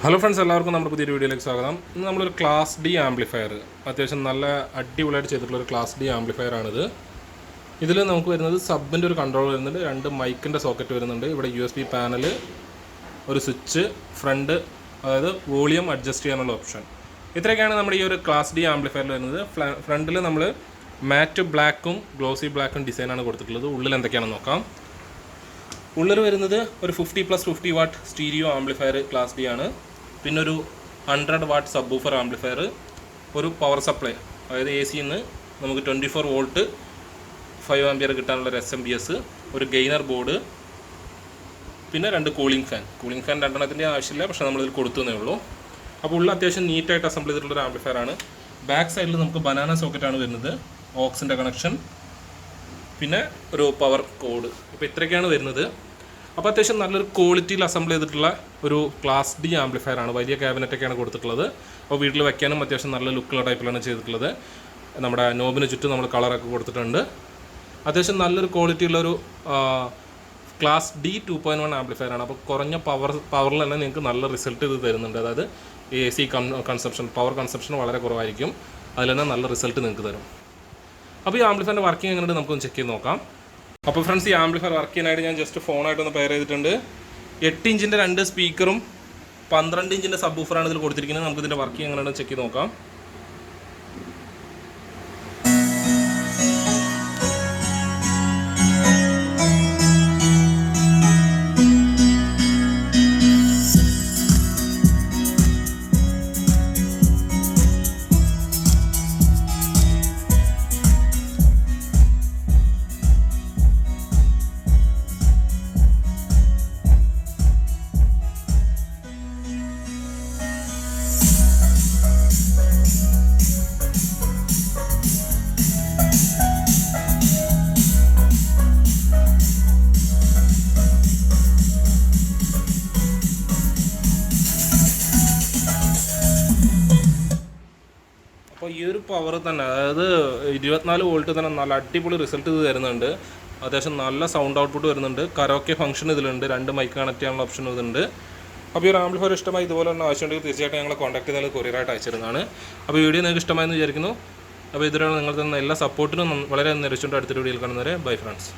Hello friends, എല്ലാവർക്കും നമ്മുടെ പുതിയൊരു വീഡിയോയിലേക്ക് സ്വാഗതം. ഇന്ന് നമ്മളൊരു ക്ലാസ് ഡി ആംപ്ലിഫയർ, അത്യാവശ്യം നല്ല അടിപൊളിയായിട്ട് ചെയ്തിട്ടുള്ളൊരു ക്ലാസ് ഡി ആംപ്ലിഫയർ ആണിത്. ഇതിൽ നമുക്ക് വരുന്നത് സബിൻ്റെ ഒരു കൺട്രോൾ വരുന്നുണ്ട്, 2 മൈക്കിൻ്റെ സോക്കറ്റ് വരുന്നുണ്ട്, ഇവിടെ USB പാനൽ, ഒരു സ്വിച്ച്, ഫ്രണ്ട്, അതായത് വോളിയം അഡ്ജസ്റ്റ് ചെയ്യാനുള്ള ഓപ്ഷൻ. ഇത്രയൊക്കെയാണ് നമ്മുടെ ഈ ഒരു ക്ലാസ് ഡി ആംപ്ലിഫയറിൽ വരുന്നത്. ഫ്രണ്ടിൽ നമ്മൾ മാറ്റ് ബ്ലാക്കും ഗ്ലോസി ബ്ലാക്കും ഡിസൈനാണ് കൊടുത്തിട്ടുള്ളത്. ഉള്ളിൽ എന്തൊക്കെയാണെന്ന് നോക്കാം. ഉള്ളിൽ വരുന്നത് ഒരു 50+50 what stereo amplifier class D ആണ്. പിന്നെ ഒരു 100 വാട്ട് സബ് ഊഫർ ആംപ്ലിഫയർ, ഒരു പവർ സപ്ലൈ, അതായത് AC-ന്ന് നമുക്ക് 24 വോൾട്ട് 5 ആംപിയർ കിട്ടാനുള്ള ഒരു SMPS, ഒരു ഗെയിനർ ബോർഡ്, പിന്നെ 2 കൂളിംഗ് ഫാൻ. കൂളിംഗ് ഫാൻ 2 ആവശ്യമില്ല, പക്ഷേ നമ്മളിതിൽ കൊടുത്തതേ ഉള്ളൂ. അപ്പോൾ ഉള്ള അത്യാവശ്യം നീറ്റായിട്ട് അസംബിൾ ചെയ്തിട്ടുള്ളൊരു ആംപ്ലിഫയർ ആണ്. ബാക്ക് സൈഡിൽ നമുക്ക് ബനാന സോക്കറ്റാണ് വരുന്നത്, ഓക്സിൻ്റെ കണക്ഷൻ, പിന്നെ ഒരു പവർ കോഡ്. ഇപ്പോൾ ഇത്രയൊക്കെയാണ് വരുന്നത്. അപ്പോൾ അത്യാവശ്യം നല്ലൊരു ക്വാളിറ്റിയിൽ അസംബിൾ ചെയ്തിട്ടുള്ള ഒരു ക്ലാസ് ഡി ആംപ്ലിഫയർ ആണ്. വലിയ ക്യാബിനറ്റൊക്കെയാണ് കൊടുത്തിട്ടുള്ളത്. അപ്പോൾ വീട്ടിൽ വെക്കാനും അത്യാവശ്യം നല്ല ലുക്കുള്ള ടൈപ്പിലാണ് ചെയ്തിട്ടുള്ളത്. നമ്മുടെ നോബിന് ചുറ്റും നമ്മൾ കളറൊക്കെ കൊടുത്തിട്ടുണ്ട്. അത്യാവശ്യം നല്ലൊരു ക്വാളിറ്റിയുള്ളൊരു ക്ലാസ് ഡി 2.1 ആംപ്ലിഫയർ ആണ്. അപ്പോൾ കുറഞ്ഞ പവറിൽ തന്നെ നിങ്ങൾക്ക് നല്ല റിസൾട്ട് ഇത് തരുന്നുണ്ട്. അതായത് AC കൺസപ്ഷൻ, പവർ കൺസപ്ഷൻ വളരെ കുറവായിരിക്കും. അതിൽ തന്നെ നല്ല റിസൾട്ട് നിങ്ങൾക്ക് തരും. അപ്പോൾ ഈ ആംപ്ലിഫയറിൻ്റെ വർക്കിംഗ് എങ്ങനെയുണ്ട് നമുക്കൊന്ന് ചെക്ക് ചെയ്ത് നോക്കാം. അപ്പോൾ ഫ്രണ്ട്സ്, ഈ ആംപ്ലിഫയർ വർക്ക് ചെയ്യാനായിട്ട് ഞാൻ ജസ്റ്റ് ഫോണായിട്ടൊന്ന് പെയർ ചെയ്തിട്ടുണ്ട്. 8 ഇഞ്ചിൻ്റെ 2 സ്പീക്കറും 12 ഇഞ്ചിൻ്റെ സബ് ഊഫറാണ് ഇതിൽ കൊടുത്തിരിക്കുന്നത്. നമുക്കിതിൻ്റെ വർക്കിംഗ് എങ്ങനെയാണ് ചെക്ക് ചെയ്ത് നോക്കാം. അപ്പോൾ ഈ ഒരു പവർ തന്നെ, അതായത് 24 വോൾട്ട് തന്നെ നല്ല അടിപൊളി റിസൾട്ട് ഇത് തരുന്നുണ്ട്. അത്യാവശ്യം നല്ല സൗണ്ട് ഔട്ട്പുട്ട് വരുന്നുണ്ട്. കരോക്കെ ഫംഗ്ഷൻ ഇതിലുണ്ട്, 2 മൈക്ക് കണക്ട് ചെയ്യാനുള്ള ഓപ്ഷൻ ഇതുണ്ട്. അപ്പോൾ ഈ ഒരു ആംപ്ലിഫയർ ഇഷ്ടമായി ഇതുപോലെ തന്നെ ആവശ്യമുണ്ടെങ്കിൽ തീർച്ചയായിട്ടും ഞങ്ങളെ കോൺടാക്ട് ചെയ്താൽ കൊറിയറായിട്ട് അയച്ചിരുന്നതാണ്. അപ്പോൾ വീഡിയോ നിങ്ങൾക്ക് ഇഷ്ടമായെന്ന് വിചാരിക്കുന്നു. അപ്പോൾ ഇതിലുള്ള നിങ്ങൾ തന്ന എല്ലാ സപ്പോർട്ടിനും വളരെ നിരച്ചുകൊണ്ട് അടുത്തൊരു വീഡിയോയിൽ കാണുന്നവരെ ബൈ ഫ്രണ്ട്സ്.